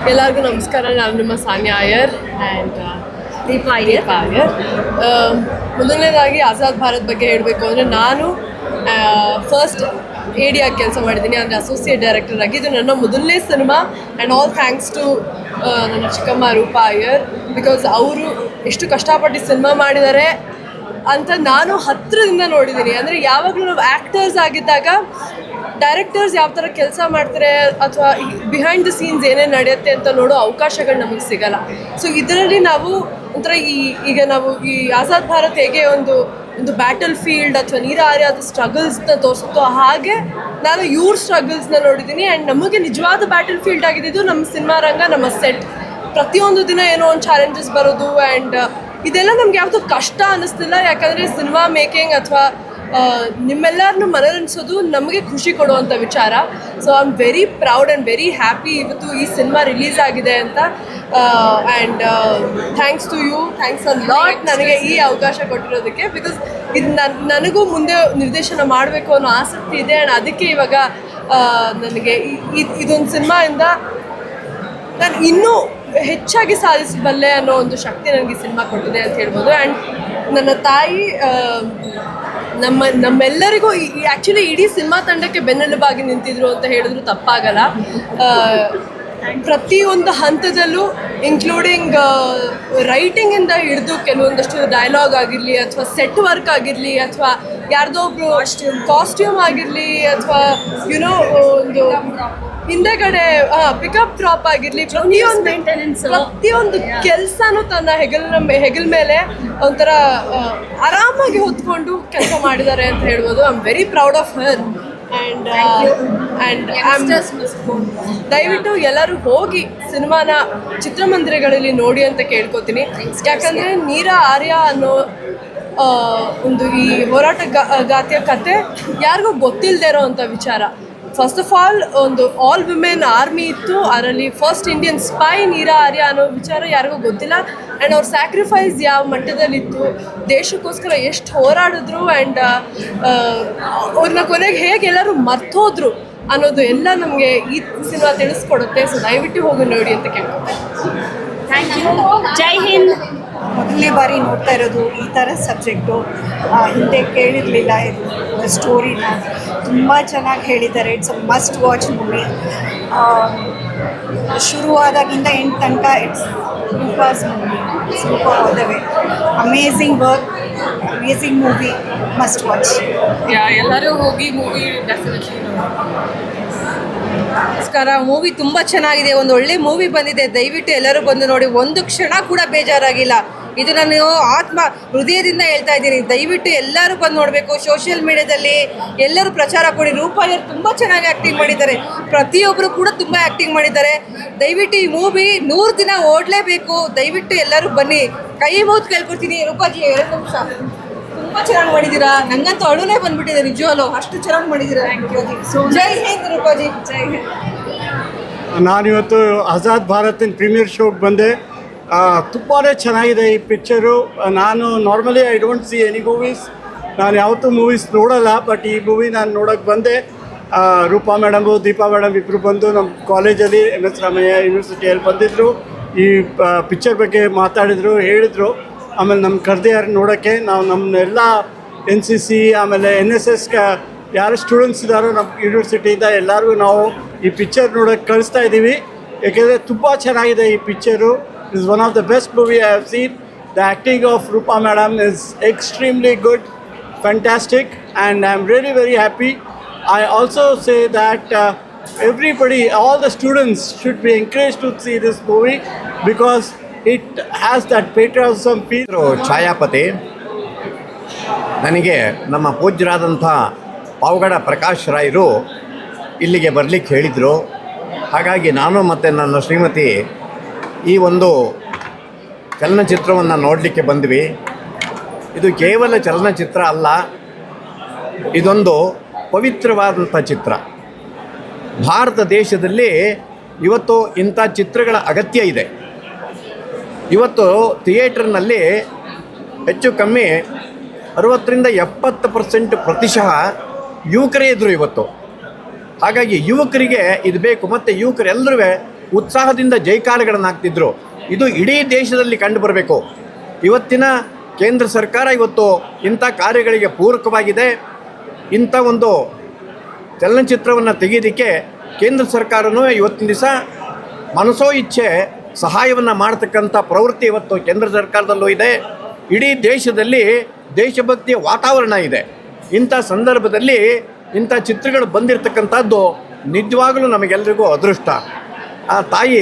ಎಲ್ಲರಿಗೂ ನಮಸ್ಕಾರ. ನಾನು ನಿಮ್ಮ ಸಾನ್ಯಾ ಅಯ್ಯರ್ ಆ್ಯಂಡ್ ದೀಪಾ ಅಯ್ಯರ್. ಮೊದಲನೇದಾಗಿ ಆಜಾದ್ ಭಾರತ್ ಬಗ್ಗೆ ಹೇಳಬೇಕು ಅಂದರೆ ನಾನು ಫಸ್ಟ್ AD-ಆಗಿ ಕೆಲಸ ಮಾಡಿದ್ದೀನಿ, ಅಂದರೆ ಅಸೋಸಿಯೇಟ್ ಡೈರೆಕ್ಟರ್ ಆಗಿ. ಇದು ನನ್ನ ಮೊದಲನೇ cinema and all thanks to ನನ್ನ ಚಿಕ್ಕಮ್ಮ ರೂಪಾ ಅಯ್ಯರ್, ಬಿಕಾಸ್ ಅವರು ಎಷ್ಟು ಕಷ್ಟಪಟ್ಟು ಸಿನಿಮಾ ಮಾಡಿದ್ದಾರೆ ಅಂತ ನಾನು ಹತ್ತಿರದಿಂದ ನೋಡಿದ್ದೀನಿ. ಅಂದರೆ ಯಾವಾಗಲೂ ನಾವು ಆ್ಯಕ್ಟರ್ಸ್ ಆಗಿದ್ದಾಗ ಡೈರೆಕ್ಟರ್ಸ್ ಯಾವ ಥರ ಕೆಲಸ ಮಾಡ್ತಾರೆ ಅಥವಾ ಬಿಹೈಂಡ್ ದ ಸೀನ್ಸ್ ಏನೇನು ನಡೆಯುತ್ತೆ ಅಂತ ನೋಡೋ ಅವಕಾಶಗಳು ನಮಗೆ ಸಿಗಲ್ಲ. ಸೊ ಇದರಲ್ಲಿ ನಾವು ಒಂಥರ ಈಗ ನಾವು ಈ ಆಜಾದ್ ಭಾರತ್ ಹೇಗೆ ಒಂದು ಬ್ಯಾಟಲ್ ಫೀಲ್ಡ್ ಅಥವಾ ನೀರಾರಿಯಾದ ಸ್ಟ್ರಗಲ್ಸ್ನ ತೋರಿಸುತ್ತೋ ಹಾಗೆ ನಾನು ಇವ್ರ ಸ್ಟ್ರಗಲ್ಸ್ನ ನೋಡಿದ್ದೀನಿ. ಆ್ಯಂಡ್ ನಮಗೆ ನಿಜವಾದ ಬ್ಯಾಟಲ್ ಫೀಲ್ಡ್ ಆಗಿದ್ದು ನಮ್ಮ ಸಿನಿಮಾ ರಂಗ, ನಮ್ಮ ಸೆಟ್. ಪ್ರತಿಯೊಂದು ದಿನ ಏನೋ ಒಂದು ಚಾಲೆಂಜಸ್ ಬರೋದು ಆ್ಯಂಡ್ ಇದೆಲ್ಲ ನಮ್ಗೆ ಯಾವುದು ಕಷ್ಟ ಅನ್ನಿಸ್ತಿಲ್ಲ, ಯಾಕಂದರೆ ಸಿನಿಮಾ ಮೇಕಿಂಗ್ ಅಥವಾ ನಿಮ್ಮೆಲ್ಲರನ್ನು ಮನರಂಜಿಸೋದು ನಮಗೆ ಖುಷಿ ಕೊಡುವಂಥ ವಿಚಾರ. So I am very proud and very happy ಇವತ್ತು ಈ ಸಿನಿಮಾ ರಿಲೀಸ್ ಆಗಿದೆ ಅಂತ. And thanks to you, thanks a lot ನನಗೆ ಈ ಅವಕಾಶ ಕೊಟ್ಟಿರೋದಕ್ಕೆ. ಬಿಕಾಸ್ ಇದು ನನಗೂ ಮುಂದೆ ನಿರ್ದೇಶನ ಮಾಡಬೇಕು ಅನ್ನೋ ಆಸಕ್ತಿ ಇದೆ. ಆ್ಯಂಡ್ ಅದಕ್ಕೆ ಇವಾಗ ನನಗೆ ಇದೊಂದು ಸಿನಿಮಾಯಿಂದ ನಾನು ಇನ್ನೂ ಹೆಚ್ಚಾಗಿ ಸಾಧಿಸಬಲ್ಲೆ ಅನ್ನೋ ಒಂದು ಶಕ್ತಿ ನನಗೆ ಸಿನಿಮಾ ಕೊಟ್ಟಿದೆ ಅಂತ ಹೇಳ್ಬೋದು. ಆ್ಯಂಡ್ ನನ್ನ ತಾಯಿ ನಮ್ಮೆಲ್ಲರಿಗೂ ಆ್ಯಕ್ಚುಲಿ ಇಡೀ ಸಿನಿಮಾ ತಂಡಕ್ಕೆ ಬೆನ್ನೆಲುಬಾಗಿ ನಿಂತಿದ್ರು ಅಂತ ಹೇಳಿದ್ರು ತಪ್ಪಾಗಲ್ಲ. ಪ್ರತಿಯೊಂದು ಹಂತದಲ್ಲೂ ಇನ್ಕ್ಲೂಡಿಂಗ್ ರೈಟಿಂಗಿಂದ ಹಿಡಿದು ಕೆಲವೊಂದಷ್ಟು ಡೈಲಾಗ್ ಆಗಿರಲಿ ಅಥವಾ ಸೆಟ್ ವರ್ಕ್ ಆಗಿರಲಿ ಅಥವಾ ಯಾರ್ದೋ ಒಬ್ರು ಕಾಸ್ಟ್ಯೂಮ್ ಆಗಿರಲಿ ಅಥವಾ ಯುನೋ ಒಂದು ಹಿಂದೆಗಡೆ ಪಿಕಪ್ ಡ್ರಾಪ್ ಆಗಿರಲಿ, ಪ್ರತಿಯೊಂದು ಕೆಲಸನೂ ತನ್ನ ಹೆಗಲ ಮೇಲೆ ಒಂಥರ ಆರಾಮಾಗಿ ಹೊತ್ಕೊಂಡು ಕೆಲಸ ಮಾಡಿದ್ದಾರೆ ಅಂತ ಹೇಳ್ಬೋದು. I am very proud of her. And ದಯವಿಟ್ಟು ಎಲ್ಲರೂ ಹೋಗಿ ಸಿನಿಮಾನ ಚಿತ್ರಮಂದಿರಗಳಲ್ಲಿ ನೋಡಿ ಅಂತ ಕೇಳ್ಕೊತೀನಿ. ಯಾಕಂದರೆ ನೀರಾ ಆರ್ಯ ಅನ್ನೋ ಒಂದು ಈ ಹೋರಾಟ ಗಾತಿಯ ಕತೆ ಯಾರಿಗೂ ಗೊತ್ತಿಲ್ಲದೆ ಇರೋ ಅಂಥ ವಿಚಾರ. ಫಸ್ಟ್ ಆಫ್ ಒಂದು ಆಲ್ ವಿಮೆನ್ ಆರ್ಮಿ ಇತ್ತು, ಅದರಲ್ಲಿ ಫಸ್ಟ್ ಇಂಡಿಯನ್ ಸ್ಪೈ ನೀರಾ ಆರ್ಯ ಅನ್ನೋ ವಿಚಾರ ಯಾರಿಗೂ ಗೊತ್ತಿಲ್ಲ. ಆ್ಯಂಡ್ ಅವ್ರ ಸ್ಯಾಕ್ರಿಫೈಸ್ ಯಾವ ಮಟ್ಟದಲ್ಲಿತ್ತು, ದೇಶಕ್ಕೋಸ್ಕರ ಎಷ್ಟು ಹೋರಾಡಿದ್ರು ಆ್ಯಂಡ್ ಅವ್ರನ್ನ ಕೊನೆಗೆ ಹೇಗೆ ಎಲ್ಲರೂ ಮರ್ತೋದ್ರು ಅನ್ನೋದು ಎಲ್ಲ ನಮಗೆ ಈ ಸಿನಿಮಾ ತಿಳಿಸ್ಕೊಡುತ್ತೆ. ಸೊ ದಯವಿಟ್ಟು ಹೋಗಿ ನೋಡಿ ಅಂತ ಕೇಳ್ಕೊಳ್ತೇನೆ. Thank you. ಜೈ ಹಿಂದ್. ಮೊದಲನೇ ಬಾರಿ ನೋಡ್ತಾ ಇರೋದು ಈ ಥರ ಸಬ್ಜೆಕ್ಟು. ಹಿಂದೆ ಕೇಳಿರಲಿಲ್ಲ ಇದು ಸ್ಟೋರಿನ. ತುಂಬ ಚೆನ್ನಾಗಿ ಹೇಳಿದ್ದಾರೆ. It's a must watch movie. ಶುರುವಾದಾಗಿಂದ ಎಂಡ್ ತನಕ it's Roopa's movie. It's Roopa all the way. Amazing work, amazing movie, must watch. ಎಲ್ಲರೂ ಹೋಗಿ ಮೂವಿ ಡೆಫಿನೆಟ್ಲಿ. ನಮಸ್ಕಾರ. ಮೂವಿ ತುಂಬ ಚೆನ್ನಾಗಿದೆ, ಒಂದು ಒಳ್ಳೆ ಮೂವಿ ಬಂದಿದೆ. ದಯವಿಟ್ಟು ಎಲ್ಲರೂ ಬಂದು ನೋಡಿ, ಒಂದು ಕ್ಷಣ ಕೂಡ ಬೇಜಾರಾಗಿಲ್ಲ. ಇದು ನಾನು ಹೃದಯದಿಂದ ಹೇಳ್ತಾ ಇದ್ದೀನಿ. ದಯವಿಟ್ಟು ಎಲ್ಲರೂ ಬಂದು ನೋಡಬೇಕು. ಸೋಷಿಯಲ್ ಮೀಡಿಯಾದಲ್ಲಿ ಎಲ್ಲರೂ ಪ್ರಚಾರ ಕೊಡಿ. ರೂಪಾಯರು ತುಂಬ ಚೆನ್ನಾಗಿ ಆ್ಯಕ್ಟಿಂಗ್ ಮಾಡಿದ್ದಾರೆ, ಪ್ರತಿಯೊಬ್ಬರು ಕೂಡ ತುಂಬ ಆ್ಯಕ್ಟಿಂಗ್ ಮಾಡಿದ್ದಾರೆ. ದಯವಿಟ್ಟು ಈ ಮೂವಿ 100 ದಿನ ಓಡಲೇಬೇಕು. ದಯವಿಟ್ಟು ಎಲ್ಲರೂ ಬನ್ನಿ, ಕೈ ಮುಗಿದು ಕೇಳ್ಕೊಡ್ತೀನಿ. ರೂಪಾಜಿ 2 ನಿಮಿಷ. ತುಂಬ ಚೆನ್ನಾಗಿ ಮಾಡಿದ್ದೀರಾ, ನಂಗಂತೂ ಅಳುನೇ ಬಂದ್ಬಿಟ್ಟಿದೆ ನಿಜವಾಗ್ಲೂ, ಅಷ್ಟು ಚೆನ್ನಾಗಿ ಮಾಡಿದ್ದೀರಾ. ಜೈ ಹಿಂದ್ ರೂಪಾಜಿ. ಜೈ ಹಿಂದ್. ನಾನಿವತ್ತು ಆಜಾದ್ ಭಾರತಿನ ಪ್ರೀಮಿಯರ್ ಶೋಗೆ ಬಂದೆ. ತುಂಬಾ ಚೆನ್ನಾಗಿದೆ ಈ ಪಿಕ್ಚರು. ನಾನು normally I don't see any movies, ನಾನು ಯಾವತ್ತೂ ಮೂವೀಸ್ ನೋಡೋಲ್ಲ. ಬಟ್ ಈ ಮೂವಿ ನಾನು ನೋಡೋಕ್ಕೆ ಬಂದೆ. ರೂಪಾ ಮೇಡಮು, ದೀಪಾ ಮೇಡಮ್ ಇಬ್ಬರು ಬಂದು ನಮ್ಮ ಕಾಲೇಜಲ್ಲಿ MS ರಾಮಯ್ಯ ಯೂನಿವರ್ಸಿಟಿಯಲ್ಲಿ ಬಂದಿದ್ದರು. ಈ ಪಿಕ್ಚರ್ ಬಗ್ಗೆ ಮಾತಾಡಿದರು, ಹೇಳಿದರು. ಆಮೇಲೆ ನಮ್ಮ ಕರೆದಿದ್ದಾರೆ ನೋಡೋಕ್ಕೆ. ನಾವು ನಮ್ಮನ್ನೆಲ್ಲ NCC ಆಮೇಲೆ NSS ಯಾರು ಸ್ಟೂಡೆಂಟ್ಸ್ ಇದ್ದಾರೋ ನಮ್ಮ ಯೂನಿವರ್ಸಿಟಿಯಿಂದ ಎಲ್ಲರಿಗೂ ನಾವು ಈ ಪಿಕ್ಚರ್ ನೋಡೋಕ್ಕೆ ಕಳಿಸ್ತಾ ಇದ್ದೀವಿ. ಏಕೆಂದರೆ ತುಂಬ ಚೆನ್ನಾಗಿದೆ ಈ picture. Is one of the best movie I have seen. The acting of Roopa madam is extremely good, fantastic, and I am really very happy. I also say that everybody, all the students should be encouraged to see this movie because it has that patriotism feel. Chhayapati ನನಗೆ ನಮ್ಮ ಪೂಜ್ಯರಾದಂಥ ಪಾವಗಡ ಪ್ರಕಾಶ್ ರಾಯರು ಇಲ್ಲಿಗೆ ಬರಲಿಕ್ಕೆ ಹೇಳಿದರು. ಹಾಗಾಗಿ ನಾನು ಮತ್ತು ನನ್ನ ಶ್ರೀಮತಿ ಈ ಒಂದು ಚಲನಚಿತ್ರವನ್ನು ನೋಡಲಿಕ್ಕೆ ಬಂದ್ವಿ. ಇದು ಕೇವಲ ಚಲನಚಿತ್ರ ಅಲ್ಲ, ಇದೊಂದು ಪವಿತ್ರವಾದಂಥ ಚಿತ್ರ. ಭಾರತ ದೇಶದಲ್ಲಿ ಇವತ್ತು ಇಂಥ ಚಿತ್ರಗಳ ಅಗತ್ಯ ಇದೆ. ಇವತ್ತು ಥಿಯೇಟರ್ನಲ್ಲಿ ಹೆಚ್ಚು ಕಮ್ಮಿ 60-70% ಪ್ರತಿಶತ ಯುವಕರೇ ಇದ್ದರು ಇವತ್ತು. ಹಾಗಾಗಿ ಯುವಕರಿಗೆ ಇದು ಬೇಕು, ಮತ್ತು ಯುವಕರೆಲ್ಲರೂ ಉತ್ಸಾಹದಿಂದ ಜೈಕಾರಗಳನ್ನು ಹಾಕ್ತಿದ್ರು. ಇದು ಇಡೀ ದೇಶದಲ್ಲಿ ಕಂಡುಬರಬೇಕು. ಇವತ್ತಿನ ಕೇಂದ್ರ ಸರ್ಕಾರ ಇವತ್ತು ಇಂಥ ಕಾರ್ಯಗಳಿಗೆ ಪೂರಕವಾಗಿದೆ. ಇಂಥ ಒಂದು ಚಲನಚಿತ್ರವನ್ನು ತೆಗೆಯೋದಕ್ಕೆ ಕೇಂದ್ರ ಸರ್ಕಾರವೂ ಇವತ್ತಿನ ದಿವಸ ಮನಸೋ ಇಚ್ಛೆ ಸಹಾಯವನ್ನು ಮಾಡ್ತಕ್ಕಂಥ ಪ್ರವೃತ್ತಿ ಇವತ್ತು ಕೇಂದ್ರ ಸರ್ಕಾರದಲ್ಲೂ ಇದೆ. ಇಡೀ ದೇಶದಲ್ಲಿ ದೇಶಭಕ್ತಿಯ ವಾತಾವರಣ ಇದೆ. ಇಂಥ ಸಂದರ್ಭದಲ್ಲಿ ಇಂಥ ಚಿತ್ರಗಳು ಬಂದಿರತಕ್ಕಂಥದ್ದು ನಿಜವಾಗಲೂ ನಮಗೆಲ್ಲರಿಗೂ ಅದೃಷ್ಟ. ಆ ತಾಯಿ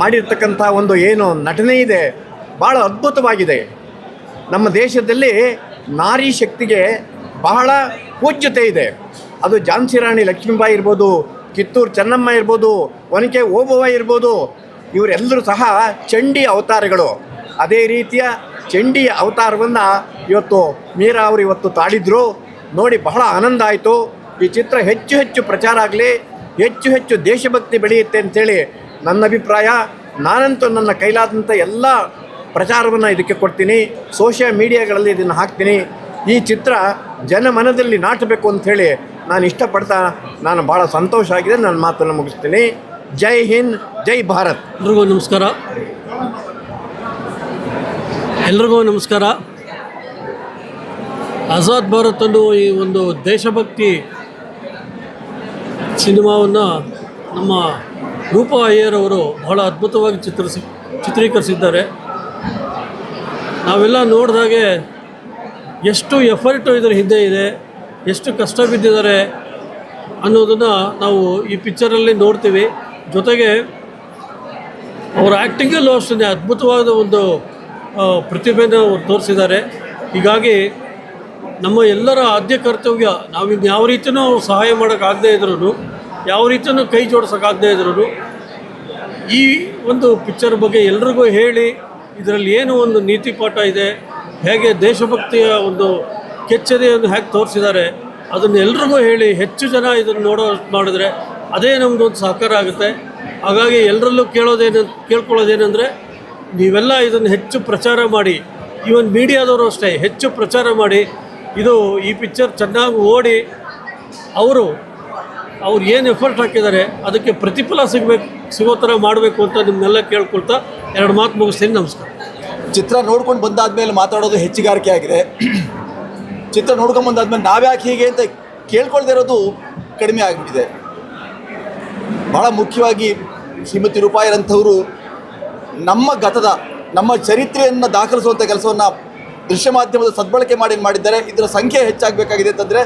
ಮಾಡಿರ್ತಕ್ಕಂಥ ಒಂದು ಏನು ನಟನೆ ಇದೆ ಭಾಳ ಅದ್ಭುತವಾಗಿದೆ. ನಮ್ಮ ದೇಶದಲ್ಲಿ ನಾರಿ ಶಕ್ತಿಗೆ ಬಹಳ ಪೂಜ್ಯತೆ ಇದೆ. ಅದು ಝಾನ್ಸಿ ರಾಣಿ ಲಕ್ಷ್ಮೀಬಾಯಿ ಇರ್ಬೋದು, ಕಿತ್ತೂರು ಚೆನ್ನಮ್ಮ ಇರ್ಬೋದು, ಒನಕೆ ಓಬವ್ವ ಇರ್ಬೋದು, ಇವರೆಲ್ಲರೂ ಸಹ ಚಂಡಿ ಅವತಾರಗಳು. ಅದೇ ರೀತಿಯ ಚಂಡಿ ಅವತಾರವನ್ನು ಇವತ್ತು ಮೀರಾ ಅವರು ಇವತ್ತು ತಾಳಿದ್ರು. ನೋಡಿ ಬಹಳ ಆನಂದ ಆಯಿತು. ಈ ಚಿತ್ರ ಹೆಚ್ಚು ಹೆಚ್ಚು ಪ್ರಚಾರ ಆಗಲಿ, ಹೆಚ್ಚು ಹೆಚ್ಚು ದೇಶಭಕ್ತಿ ಬೆಳೆಯುತ್ತೆ ಅಂಥೇಳಿ ನನ್ನ ಅಭಿಪ್ರಾಯ. ನಾನಂತೂ ನನ್ನ ಕೈಲಾದಂಥ ಎಲ್ಲ ಪ್ರಚಾರವನ್ನು ಇದಕ್ಕೆ ಕೊಡ್ತೀನಿ. ಸೋಷಿಯಲ್ ಮೀಡಿಯಾಗಳಲ್ಲಿ ಇದನ್ನು ಹಾಕ್ತೀನಿ. ಈ ಚಿತ್ರ ಜನಮನದಲ್ಲಿ ನಾಟಬೇಕು ಅಂಥೇಳಿ ನಾನು ಇಷ್ಟಪಡ್ತಾ ನಾನು ಭಾಳ ಸಂತೋಷ ಆಗಿದೆ. ನನ್ನ ಮಾತನ್ನು ಮುಗಿಸ್ತೀನಿ. ಜೈ ಹಿಂದ್, ಜೈ ಭಾರತ್. ಎಲ್ರಿಗೂ ನಮಸ್ಕಾರ. ಆಜಾದ್ ಭಾರತ್ ಅನ್ನೋ ಈ ಒಂದು ದೇಶಭಕ್ತಿ ಸಿನಿಮಾವನ್ನು ನಮ್ಮ ರೂಪಾ ಅಯ್ಯರ್ ಅವರು ಬಹಳ ಅದ್ಭುತವಾಗಿ ಚಿತ್ರೀಕರಿಸಿದ್ದಾರೆ. ನಾವೆಲ್ಲ ನೋಡಿದಾಗೆ ಎಷ್ಟು ಎಫರ್ಟು ಇದರ ಹಿಂದೆ ಇದೆ, ಎಷ್ಟು ಕಷ್ಟ ಬಿದ್ದಿದ್ದಾರೆ ಅನ್ನೋದನ್ನು ನಾವು ಈ ಪಿಕ್ಚರಲ್ಲಿ ನೋಡ್ತೀವಿ. ಜೊತೆಗೆ ಅವರ ಆ್ಯಕ್ಟಿಂಗಲ್ಲೂ ಅಷ್ಟೇ ಅದ್ಭುತವಾದ ಒಂದು ಪ್ರತಿಭೆನ ಅವರು ತೋರಿಸಿದ್ದಾರೆ. ಹೀಗಾಗಿ ನಮ್ಮ ಎಲ್ಲರ ಆದ್ಯ ಕರ್ತವ್ಯ, ನಾವಿನ್ನು ಯಾವ ರೀತಿಯೂ ಸಹಾಯ ಮಾಡೋಕ್ಕಾಗದೇ ಇದ್ರೂ, ಯಾವ ರೀತಿಯೂ ಕೈ ಜೋಡಿಸೋಕ್ಕಾಗದೇ ಇದ್ರೂ ಈ ಒಂದು ಪಿಕ್ಚರ್ ಬಗ್ಗೆ ಎಲ್ರಿಗೂ ಹೇಳಿ ಇದರಲ್ಲಿ ಏನು ಒಂದು ನೀತಿ ಪಾಠ ಇದೆ, ಹೇಗೆ ದೇಶಭಕ್ತಿಯ ಒಂದು ಕೆಚ್ಚೆದೆಯನ್ನು ಹೇಗೆ ತೋರಿಸಿದ್ದಾರೆ ಅದನ್ನು ಎಲ್ರಿಗೂ ಹೇಳಿ ಹೆಚ್ಚು ಜನ ಇದನ್ನು ಮಾಡಿದ್ರೆ ಅದೇ ನಮ್ಮದೊಂದು ಸಹಕಾರ ಆಗುತ್ತೆ. ಹಾಗಾಗಿ ಎಲ್ಲರಲ್ಲೂ ಕೇಳ್ಕೊಳ್ಳೋದೇನೆಂದರೆ ನೀವೆಲ್ಲ ಇದನ್ನು ಹೆಚ್ಚು ಪ್ರಚಾರ ಮಾಡಿ, ಈವನ್ ಮೀಡಿಯಾದವರು ಅಷ್ಟೇ ಹೆಚ್ಚು ಪ್ರಚಾರ ಮಾಡಿ. ಈ ಪಿಕ್ಚರ್ ಚೆನ್ನಾಗಿ ಓಡಿ ಅವರು ಏನು ಎಫರ್ಟ್ ಹಾಕಿದ್ದಾರೆ ಅದಕ್ಕೆ ಪ್ರತಿಫಲ ಸಿಗೋ ಥರ ಮಾಡಬೇಕು ಅಂತ ನಿಮ್ಮನ್ನೆಲ್ಲ ಕೇಳ್ಕೊಳ್ತಾ 2 ಮಾತು ಮುಗಿಸ್ತೀನಿ. ನಮಸ್ಕಾರ. ಚಿತ್ರ ನೋಡ್ಕೊಂಡು ಬಂದಾದ್ಮೇಲೆ ಮಾತಾಡೋದು ಹೆಚ್ಚುಗಾರಿಕೆ ಆಗಿದೆ. ಚಿತ್ರ ನೋಡ್ಕೊಂಡು ಬಂದಾದ್ಮೇಲೆ ನಾವ್ಯಾಕೆ ಹೀಗೆ ಅಂತ ಕೇಳ್ಕೊಳ್ದೇ ಇರೋದು ಕಡಿಮೆ ಆಗಿಬಿಟ್ಟಿದೆ. ಭಾಳ ಮುಖ್ಯವಾಗಿ ಶ್ರೀಮತಿ ರೂಪಾಯಿರಂಥವರು ನಮ್ಮ ಚರಿತ್ರೆಯನ್ನು ದಾಖಲಿಸುವಂಥ ಕೆಲಸವನ್ನು ದೃಶ್ಯ ಮಾಧ್ಯಮದ ಸದ್ಬಳಕೆ ಮಾಡಿದ್ದಾರೆ. ಇದರ ಸಂಖ್ಯೆ ಹೆಚ್ಚಾಗಬೇಕಾಗಿದೆ ಅಂತಂದರೆ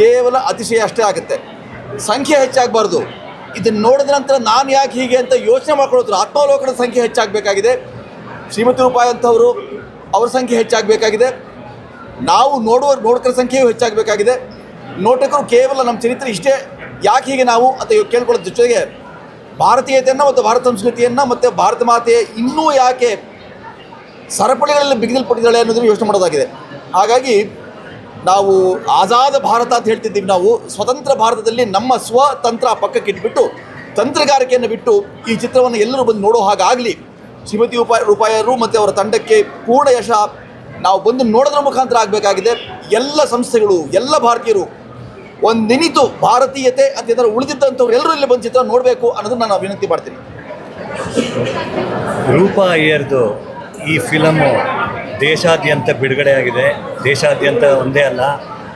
ಕೇವಲ ಅತಿಶಯ ಅಷ್ಟೇ ಆಗುತ್ತೆ. ಸಂಖ್ಯೆ ಹೆಚ್ಚಾಗಬಾರ್ದು. ಇದನ್ನು ನೋಡಿದ ನಂತರ ನಾನು ಯಾಕೆ ಹೀಗೆ ಅಂತ ಯೋಚನೆ ಮಾಡ್ಕೊಳ್ಳೋದ್ರ ಆತ್ಮಾವಲೋಕನದ ಸಂಖ್ಯೆ ಹೆಚ್ಚಾಗಬೇಕಾಗಿದೆ. ಶ್ರೀಮತಿ ರೂಪಾಯಿ ಅಂಥವರು ಅವ್ರ ಸಂಖ್ಯೆ ಹೆಚ್ಚಾಗಬೇಕಾಗಿದೆ. ನಾವು ನೋಡುಗರ ಸಂಖ್ಯೆಯೂ ಹೆಚ್ಚಾಗಬೇಕಾಗಿದೆ. ನೋಟಕರು ಕೇವಲ ನಮ್ಮ ಚರಿತ್ರೆ ಇಷ್ಟೇ ಯಾಕೆ ಹೀಗೆ ನಾವು ಅಂತ ಕೇಳ್ಕೊಳ್ಳೋದ್ರ ಜೊತೆಗೆ ಭಾರತೀಯತೆಯನ್ನು ಮತ್ತು ಭಾರತ ಸಂಸ್ಕೃತಿಯನ್ನು ಮತ್ತು ಭಾರತ ಮಾತೆಯ ಇನ್ನೂ ಯಾಕೆ ಸರಪಳಿಗಳಲ್ಲಿ ಬಿಗಿದಲ್ಪಟ್ಟಿದ್ದಾಳೆ ಅನ್ನೋದನ್ನು ಯೋಚನೆ ಮಾಡೋದಾಗಿದೆ. ಹಾಗಾಗಿ ನಾವು ಆಜಾದ ಭಾರತ ಅಂತ ಹೇಳ್ತಿದ್ದೀವಿ. ನಾವು ಸ್ವತಂತ್ರ ಭಾರತದಲ್ಲಿ ನಮ್ಮ ಸ್ವತಂತ್ರ ಪಕ್ಕಕ್ಕೆ ಇಟ್ಬಿಟ್ಟು ತಂತ್ರಗಾರಿಕೆಯನ್ನು ಬಿಟ್ಟು ಈ ಚಿತ್ರವನ್ನು ಎಲ್ಲರೂ ಬಂದು ನೋಡೋ ಹಾಗಾಗಲಿ. ಶ್ರೀಮತಿ ರೂಪಾಯಿಯರು ಮತ್ತು ಅವರ ತಂಡಕ್ಕೆ ಪೂರ್ಣ ಯಶ ನಾವು ಬಂದು ನೋಡೋದ್ರ ಮುಖಾಂತರ ಆಗಬೇಕಾಗಿದೆ. ಎಲ್ಲ ಸಂಸ್ಥೆಗಳು, ಎಲ್ಲ ಭಾರತೀಯರು ಒಂದೆನಿತು ಭಾರತೀಯತೆ ಅಂತ ಉಳಿದಿದ್ದಂಥವ್ರು ಎಲ್ಲರೂ ಇಲ್ಲಿ ಬಂದು ಚಿತ್ರ ನೋಡಬೇಕು ಅನ್ನೋದನ್ನು ನಾನು ವಿನಂತಿ ಮಾಡ್ತೀನಿ. ರೂಪಾ ಅಯ್ಯರ್ದು ಈ ಫಿಲಮು ದೇಶಾದ್ಯಂತ ಬಿಡುಗಡೆಯಾಗಿದೆ. ದೇಶಾದ್ಯಂತ ಒಂದೇ ಅಲ್ಲ,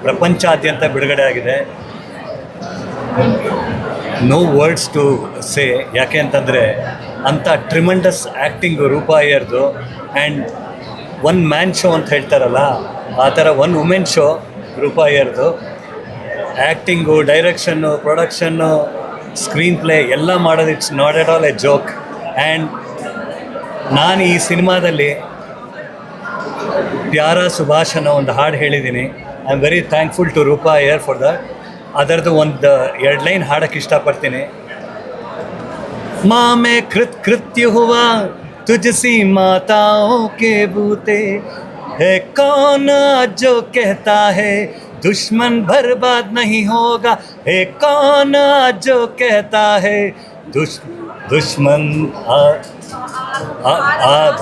ಪ್ರಪಂಚಾದ್ಯಂತ ಬಿಡುಗಡೆ ಆಗಿದೆ. No words to say. ಯಾಕೆ ಅಂತಂದರೆ ಅಂಥ ಟ್ರಿಮೆಂಡಸ್ ಆ್ಯಕ್ಟಿಂಗು ರೂಪಾ ಅಯ್ಯರ್ದು. ಆ್ಯಂಡ್ 1 ಮ್ಯಾನ್ ಶೋ ಅಂತ ಹೇಳ್ತಾರಲ್ಲ, ಆ ಥರ 1 ವುಮೆನ್ ಶೋ ರೂಪಾ ಅಯ್ಯರ್ದು. Acting, direction, production, screenplay ಎಲ್ಲ ಮಾಡೋದು it's not at all a joke. And ನಾನು ಈ ಸಿನಿಮಾದಲ್ಲಿ ಪ್ಯಾರಾ ಸುಭಾಷ್ ಅನ್ನೋ ಒಂದು ಹಾಡು ಹೇಳಿದ್ದೀನಿ. I am very thankful to Roopa Iyer for that. ಅದರದ್ದು 2 ಲೈನ್ ಹಾಡೋಕ್ಕೆ ಇಷ್ಟಪಡ್ತೀನಿ. माँ में कृत्य हुआ तुझसी माताओं के बूते, है कौन जो कहता है दुश्मन बर्बाद नहीं होगा, है कौन जो कहता है दुश्मन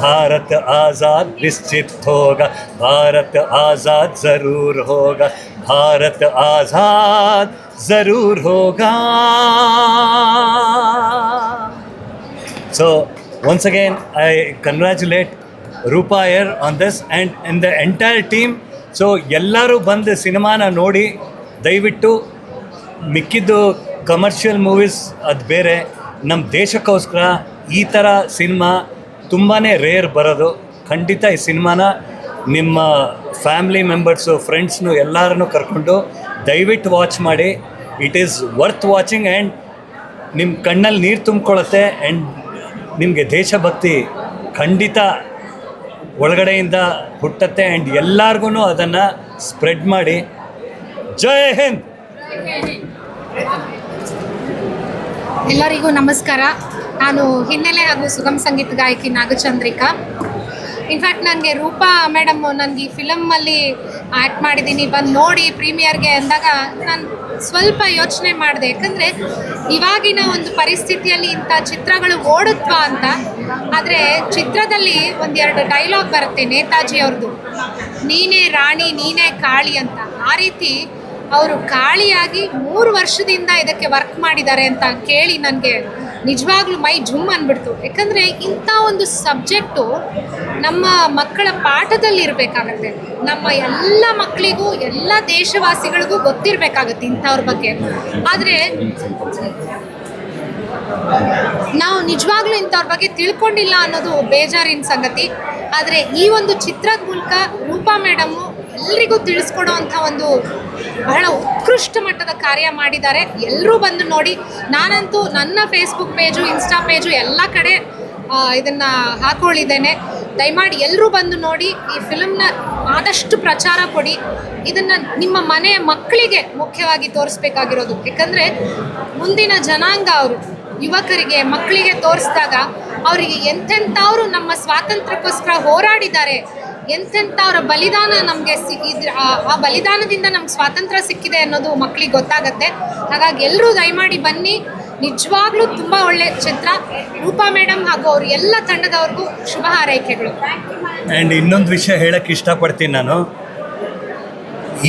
भारत आज़ाद निश्चित होगा, भारत आज़ाद ज़रूर होगा, भारत आज़ाद ज़रूर होगा. So once again I congratulate Roopa Iyer on this and in the entire team. So ಎಲ್ಲರೂ ಬಂದು ಸಿನಿಮಾನ ನೋಡಿ ದಯವಿಟ್ಟು ಮಿಕ್ಕಿದ್ದು ಕಮರ್ಷಿಯಲ್ ಮೂವೀಸ್ ಅದು ಬೇರೆ, ನಮ್ಮ ದೇಶಕ್ಕೋಸ್ಕರ ಈ ಥರ ಸಿನಿಮಾ ತುಂಬಾ ರೇರ್ ಬರೋದು. ಖಂಡಿತ ಈ ಸಿನಿಮಾನ ನಿಮ್ಮ ಫ್ಯಾಮ್ಲಿ ಮೆಂಬರ್ಸು ಫ್ರೆಂಡ್ಸ್ನು ಎಲ್ಲರನ್ನೂ ಕರ್ಕೊಂಡು ದಯವಿಟ್ಟು ವಾಚ್ ಮಾಡಿ. It is worth watching and ನಿಮ್ಮ ಕಣ್ಣಲ್ಲಿ ನೀರು ತುಂಬಿಕೊಳ್ಳುತ್ತೆ ಆ್ಯಂಡ್ ನಿಮಗೆ ದೇಶಭಕ್ತಿ ಖಂಡಿತ ಒಳಗಡೆಯಿಂದ ಹುಟ್ಟುತ್ತೆ ಆ್ಯಂಡ್ ಎಲ್ಲರಿಗೂ ಅದನ್ನು ಸ್ಪ್ರೆಡ್ ಮಾಡಿ. ಜೈ ಹಿಂದ್. ಎಲ್ಲರಿಗೂ ನಮಸ್ಕಾರ. ನಾನು ಹಿನ್ನೆಲೆ ಹಾಗೂ ಸುಗಮ ಸಂಗೀತ ಗಾಯಕಿ ನಾಗಚಂದ್ರಿಕಾ. ಇನ್ಫ್ಯಾಕ್ಟ್ ನನಗೆ ರೂಪಾ ಮೇಡಮ್ ನನಗೆ ಈ ಫಿಲಮಲ್ಲಿ ಆ್ಯಕ್ಟ್ ಮಾಡಿದ್ದೀನಿ ಬಂದು ನೋಡಿ ಪ್ರೀಮಿಯರ್ಗೆ ಅಂದಾಗ ನಾನು ಸ್ವಲ್ಪ ಯೋಚನೆ ಮಾಡಿದೆ. ಯಾಕಂದರೆ ಇವಾಗಿನ ಒಂದು ಪರಿಸ್ಥಿತಿಯಲ್ಲಿ ಇಂಥ ಚಿತ್ರಗಳು ಓಡುತ್ವಾ ಅಂತ. ಆದರೆ ಚಿತ್ರದಲ್ಲಿ ಒಂದೆರಡು ಡೈಲಾಗ್ ಬರುತ್ತೆ ನೇತಾಜಿ ಅವ್ರದ್ದು, ನೀನೇ ರಾಣಿ ನೀನೇ ಕಾಳಿ ಅಂತ. ಆ ರೀತಿ ಅವರು ಕಾಳಿಯಾಗಿ 3 ವರ್ಷದಿಂದ ಇದಕ್ಕೆ ವರ್ಕ್ ಮಾಡಿದ್ದಾರೆ ಅಂತ ಕೇಳಿ ನನಗೆ ನಿಜವಾಗ್ಲೂ ಮೈ ಜುಮ್ ಅಂದ್ಬಿಡ್ತು. ಯಾಕಂದರೆ ಇಂಥ ಒಂದು ಸಬ್ಜೆಕ್ಟು ನಮ್ಮ ಮಕ್ಕಳ ಪಾಠದಲ್ಲಿ ಇರಬೇಕಾಗತ್ತೆ. ನಮ್ಮ ಎಲ್ಲ ಮಕ್ಕಳಿಗೂ ಎಲ್ಲ ದೇಶವಾಸಿಗಳಿಗೂ ಗೊತ್ತಿರಬೇಕಾಗತ್ತೆ ಇಂಥವ್ರ ಬಗ್ಗೆ. ಆದರೆ ನಾವು ನಿಜವಾಗ್ಲೂ ಇಂಥವ್ರ ಬಗ್ಗೆ ತಿಳ್ಕೊಂಡಿಲ್ಲ ಅನ್ನೋದು ಬೇಜಾರಿನ ಸಂಗತಿ. ಆದರೆ ಈ ಒಂದು ಚಿತ್ರದ ಮೂಲಕ ರೂಪಾ ಮೇಡಮ್ಮು ಎಲ್ರಿಗೂ ತಿಳಿಸ್ಕೊಡೋ ಅಂಥ ಒಂದು ಬಹಳ ಉತ್ಕೃಷ್ಟ ಮಟ್ಟದ ಕಾರ್ಯ ಮಾಡಿದ್ದಾರೆ. ಎಲ್ಲರೂ ಬಂದು ನೋಡಿ. ನಾನಂತೂ ನನ್ನ ಫೇಸ್ಬುಕ್ ಪೇಜು ಇನ್ಸ್ಟಾ ಪೇಜು ಎಲ್ಲ ಕಡೆ ಇದನ್ನು ಹಾಕ್ಕೊಂಡಿದ್ದೇನೆ. ದಯಮಾಡಿ ಎಲ್ಲರೂ ಬಂದು ನೋಡಿ. ಈ ಫಿಲಮ್ನ ಆದಷ್ಟು ಪ್ರಚಾರ ಕೊಡಿ. ಇದನ್ನು ನಿಮ್ಮ ಮನೆಯ ಮಕ್ಕಳಿಗೆ ಮುಖ್ಯವಾಗಿ ತೋರಿಸ್ಬೇಕಾಗಿರೋದು. ಯಾಕಂದರೆ ಮುಂದಿನ ಜನಾಂಗ ಅವರು ಯುವಕರಿಗೆ ಮಕ್ಕಳಿಗೆ ತೋರಿಸಿದಾಗ ಅವರಿಗೆ ಎಂತೆಂಥವರು ನಮ್ಮ ಸ್ವಾತಂತ್ರ್ಯಕ್ಕೋಸ್ಕರ ಹೋರಾಡಿದ್ದಾರೆ, ಎಂತೆಂಥವ್ರ ಬಲಿದಾನ ನಮಗೆ ಆ ಬಲಿದಾನದಿಂದ ನಮ್ಗೆ ಸ್ವಾತಂತ್ರ್ಯ ಸಿಕ್ಕಿದೆ ಅನ್ನೋದು ಮಕ್ಕಳಿಗೆ ಗೊತ್ತಾಗತ್ತೆ. ಹಾಗಾಗಿ ಎಲ್ಲರೂ ದಯಮಾಡಿ ಬನ್ನಿ. ನಿಜವಾಗ್ಲೂ ತುಂಬ ಒಳ್ಳೆ ಚಿತ್ರ. ರೂಪಾ ಮೇಡಮ್ ಹಾಗೂ ಅವರು ಎಲ್ಲ ತಂಡದವ್ರಿಗೂ ಶುಭ ಹಾರೈಕೆಗಳು. ಆ್ಯಂಡ್ ಇನ್ನೊಂದು ವಿಷಯ ಹೇಳೋಕ್ಕೆ ಇಷ್ಟಪಡ್ತೀನಿ ನಾನು.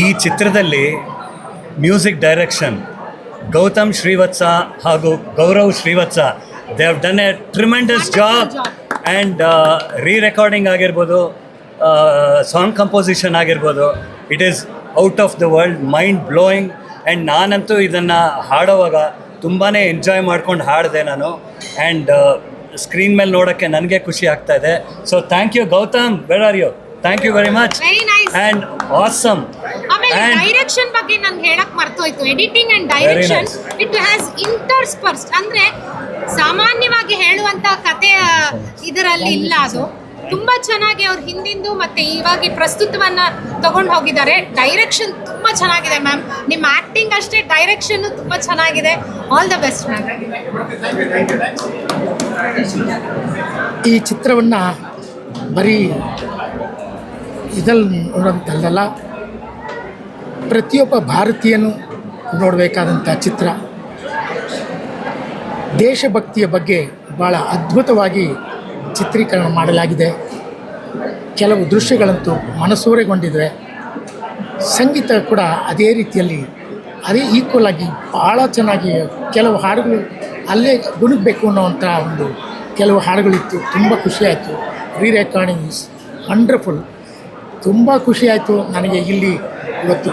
ಈ ಚಿತ್ರದಲ್ಲಿ ಮ್ಯೂಸಿಕ್ ಡೈರೆಕ್ಷನ್ ಗೌತಮ್ ಶ್ರೀವತ್ಸ ಹಾಗೂ Gaurav Srivatsa, they have done a tremendous job. And rerecording ಆಗಿರ್ಬೋದು, ಸಾಂಗ್ ಕಂಪೋಸಿಷನ್ ಆಗಿರ್ಬೋದು, it is out of the world, mind blowing. And ನಾನಂತೂ ಇದನ್ನು ಹಾಡೋವಾಗ ತುಂಬಾ ಎಂಜಾಯ್ ಮಾಡ್ಕೊಂಡು ಹಾಡಿದೆ ನಾನು. ಆ್ಯಂಡ್ ಸ್ಕ್ರೀನ್ ಮೇಲೆ ನೋಡೋಕ್ಕೆ ನನಗೆ ಖುಷಿ ಆಗ್ತಾ ಇದೆ. So thank you Gautam, where are you? Thank you very much. And awesome. ಆಮೇಲೆ ಡೈರೆಕ್ಷನ್ ಬಗ್ಗೆ ನಾನು ಹೇಳಕ್ ಮರ್ತೋಯ್ತು. Editing and direction it has interspersed. ಅಂದ್ರೆ ಸಾಮಾನ್ಯವಾಗಿ ಹೇಳುವಂತ ಕಥೆಯ ಇದರಲ್ಲಿ ಇಲ್ಲ. ಅದು ತುಂಬಾ ಚೆನ್ನಾಗಿ ಅವ್ರು ಹಿಂದಿಂದು ಮತ್ತೆ ಇವಾಗ ಪ್ರಸ್ತುತವನ್ನ ತಗೊಂಡು ಹೋಗಿದ್ದಾರೆ. ಡೈರೆಕ್ಷನ್ ತುಂಬಾ ಚೆನ್ನಾಗಿದೆ ಮ್ಯಾಮ್. ನಿಮ್ಮ ಆಕ್ಟಿಂಗ್ ಅಷ್ಟೇ, ಡೈರೆಕ್ಷನ್ ತುಂಬಾ ಚೆನ್ನಾಗಿದೆ. All the best ma'am. ಈ ಚಿತ್ರವನ್ನು ಬರೀ ಇದಲ್ಲಿ ನೋಡೋಂಥದ್ದಲ್ಲ, ಪ್ರತಿಯೊಬ್ಬ ಭಾರತೀಯನು ನೋಡಬೇಕಾದಂಥ ಚಿತ್ರ. ದೇಶಭಕ್ತಿಯ ಬಗ್ಗೆ ಭಾಳ ಅದ್ಭುತವಾಗಿ ಚಿತ್ರೀಕರಣ ಮಾಡಲಾಗಿದೆ. ಕೆಲವು ದೃಶ್ಯಗಳಂತೂ ಮನಸೂರೆಗೊಂಡಿವೆ. ಸಂಗೀತ ಕೂಡ ಅದೇ ರೀತಿಯಲ್ಲಿ ಅದೇ ಈಕ್ವಲ್ ಆಗಿ ಭಾಳ ಚೆನ್ನಾಗಿ ಕೆಲವು ಹಾಡುಗಳು ಅಲ್ಲೇ ಗುಣಗಬೇಕು ಅನ್ನೋವಂಥ ಒಂದು ಕೆಲವು ಹಾಡುಗಳಿತ್ತು. ತುಂಬ ಖುಷಿಯಾಯಿತು. Re-recording is wonderful. ತುಂಬ ಖುಷಿಯಾಯಿತು ನನಗೆ. ಇಲ್ಲಿ ಇವತ್ತು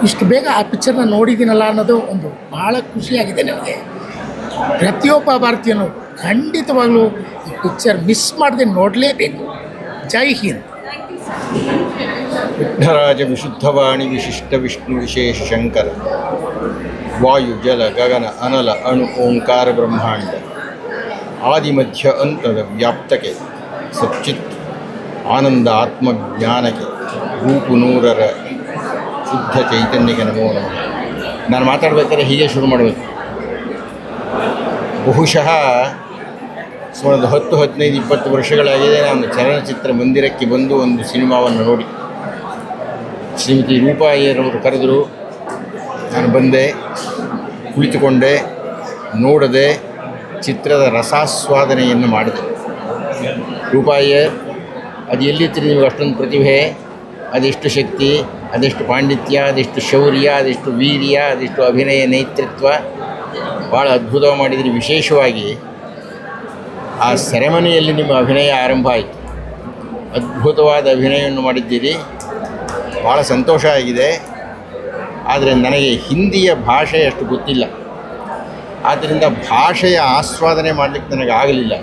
ಇಷ್ಟು ಬೇಗ ಆ ಪಿಕ್ಚರ್ನ ನೋಡಿದ್ದೀನಲ್ಲ ಅನ್ನೋದು ಒಂದು ಭಾಳ ಖುಷಿಯಾಗಿದೆ ನನಗೆ. ಪ್ರತಿಯೊಬ್ಬ ಭಾರತೀಯನು ಖಂಡಿತವಾಗ್ಲೂ ಈ ಪಿಕ್ಚರ್ ಮಿಸ್ ಮಾಡದೆ ನೋಡಲೇಬೇಕು. ಜೈ ಹಿಂದ್. ವಿಘ್ನರಾಜ ವಿಶುದ್ಧವಾಣಿ ವಿಶಿಷ್ಟ ವಿಷ್ಣು ವಿಶೇಷ ಶಂಕರ ವಾಯು ಜಲ ಗಗನ ಅನಲ ಅಣು ಓಂಕಾರ ಬ್ರಹ್ಮಾಂಡ ಆದಿಮಧ್ಯ ಅಂತದ ವ್ಯಾಪ್ತಕ್ಕೆ ಸಚ್ಚಿತ್ ಆನಂದ ಆತ್ಮಜ್ಞಾನಕ್ಕೆ ರೂಪು ನೂರರ ಶುದ್ಧ ಚೈತನ್ಯಕ್ಕೆ ನಮೋ ನಮಃ. ನಾನು ಮಾತಾಡಬೇಕಾದ್ರೆ ಹೀಗೆ ಶುರು ಮಾಡಬೇಕು. ಬಹುಶಃ ಸುಮಾರು 10, 15, 20 ವರ್ಷಗಳಾಗಿದೆ ನಾನು ಚಲನಚಿತ್ರ ಮಂದಿರಕ್ಕೆ ಬಂದು ಒಂದು ಸಿನಿಮಾವನ್ನು ನೋಡಿ. ಶ್ರೀಮತಿ ರೂಪಾ ಅಯ್ಯರವರು ಕರೆದರು. ನಾನು ಬಂದೆ, ಕುಳಿತುಕೊಂಡೆ, ನೋಡದೆ, ಚಿತ್ರದ ರಸಾಸ್ವಾದನೆಯನ್ನು ಮಾಡಿದೆ. ರೂಪಾ ಅಯ್ಯರ್, ಅದು ಎಲ್ಲಿತ್ತು ನಿಮಗೆ ಅಷ್ಟೊಂದು ಪ್ರತಿಭೆ, ಅದೆಷ್ಟು ಶಕ್ತಿ, ಅದೆಷ್ಟು ಪಾಂಡಿತ್ಯ, ಅದೆಷ್ಟು ಶೌರ್ಯ, ಅದೆಷ್ಟು ವೀರ್ಯ, ಅದೆಷ್ಟು ಅಭಿನಯ ನೈತೃತ್ವ, ಭಾಳ ಅದ್ಭುತವಾಗಿ ಮಾಡಿದ್ರಿ. ವಿಶೇಷವಾಗಿ ಆ ಸೆರೆಮನಿಯಲ್ಲಿ ನಿಮ್ಮ ಅಭಿನಯ ಆರಂಭ ಆಯಿತು. ಅದ್ಭುತವಾದ ಅಭಿನಯವನ್ನು ಮಾಡಿದ್ದೀರಿ, ಭಾಳ ಸಂತೋಷ ಆಗಿದೆ. ಆದರೆ ನನಗೆ ಹಿಂದಿಯ ಭಾಷೆ ಅಷ್ಟು ಗೊತ್ತಿಲ್ಲ, ಆದ್ದರಿಂದ ಭಾಷೆಯ ಆಸ್ವಾದನೆ ಮಾಡಲಿಕ್ಕೆ ನನಗೆ ಆಗಲಿಲ್ಲ.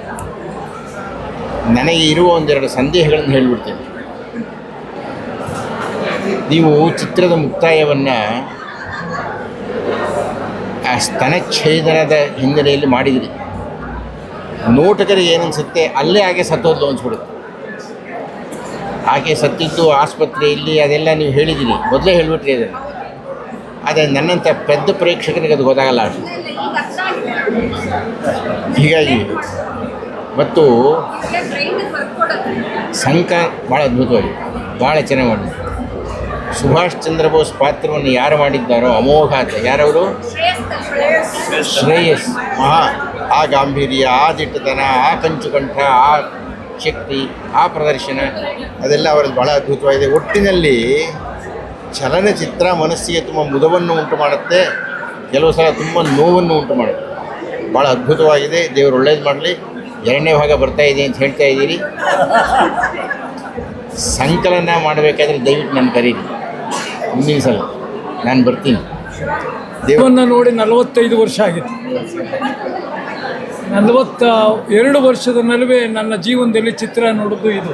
ನನಗೆ ಇರುವ ಒಂದೆರಡು ಸಂದೇಹಗಳನ್ನು ಹೇಳಿಬಿಡ್ತೇನೆ. ನೀವು ಚಿತ್ರದ ಮುಕ್ತಾಯವನ್ನು ಆ ಸ್ತನಚ್ಛೇದನದ ಹಿನ್ನೆಲೆಯಲ್ಲಿ ಮಾಡಿದಿರಿ. ನೋಟಕರಿಗೆ ಏನನ್ಸುತ್ತೆ, ಅಲ್ಲೇ ಆಕೆ ಸತ್ತೋದ್ಲು ಅನಿಸ್ಬಿಡುತ್ತೆ. ಆಕೆ ಸತ್ತಿದ್ದು ಆಸ್ಪತ್ರೆಯಲ್ಲಿ, ಅದೆಲ್ಲ ನೀವು ಹೇಳಿದ್ದೀರಿ, ಮೊದಲೇ ಹೇಳಿಬಿಟ್ರಿ ಅದನ್ನು. ಆದರೆ ನನ್ನಂಥ ಪೆದ್ದ ಪ್ರೇಕ್ಷಕರಿಗೆ ಅದು ಗೊತ್ತಾಗಲ್ಲ ಅಷ್ಟು. ಹೀಗಾಗಿ ಮತ್ತು ಭಾಳ ಅದ್ಭುತವಾಗಿ, ಭಾಳ ಚೆನ್ನಾಗಿ ಮಾಡಿದ್ರು. ಸುಭಾಷ್ ಚಂದ್ರ ಬೋಸ್ ಪಾತ್ರವನ್ನು ಯಾರು ಮಾಡಿದ್ದಾರೋ ಅಮೋಘ ಅಂತ. ಯಾರವರು? ಶ್ರೇಯಸ್. ಆ ಗಾಂಭೀರ್ಯ, ಆ ದಿಟ್ಟತನ, ಆ ಕಂಚುಕಂಠ, ಆ ಶಕ್ತಿ, ಆ ಪ್ರದರ್ಶನ, ಅದೆಲ್ಲ ಅವರಲ್ಲಿ ಭಾಳ ಅದ್ಭುತವಾಗಿದೆ. ಒಟ್ಟಿನಲ್ಲಿ ಚಲನಚಿತ್ರ ಮನಸ್ಸಿಗೆ ತುಂಬ ಮುದವನ್ನು ಉಂಟು ಮಾಡುತ್ತೆ, ಕೆಲವು ಸಲ ತುಂಬ ನೋವನ್ನು ಉಂಟು ಮಾಡುತ್ತೆ. ಭಾಳ ಅದ್ಭುತವಾಗಿದೆ. ದೇವರು ಒಳ್ಳೇದು ಮಾಡಲಿ. 2ನೇ ಭಾಗ ಬರ್ತಾ ಇದೆ ಅಂತ ಹೇಳ್ತಾ ಇದ್ದೀರಿ. ಸಂಕಲನ ಮಾಡಬೇಕಾದ್ರೆ ದಯವಿಟ್ಟು ನಾನು ಕರೀರಿ, ಮುಂದಿನ ಸಲ ನಾನು ಬರ್ತೀನಿ. ದೇವರನ್ನ ನೋಡಿ 45 ವರ್ಷ ಆಗಿತ್ತು. 42 ವರ್ಷದ ನಡುವೆ ನನ್ನ ಜೀವನದಲ್ಲಿ ಚಿತ್ರ ನೋಡೋದು ಇದು.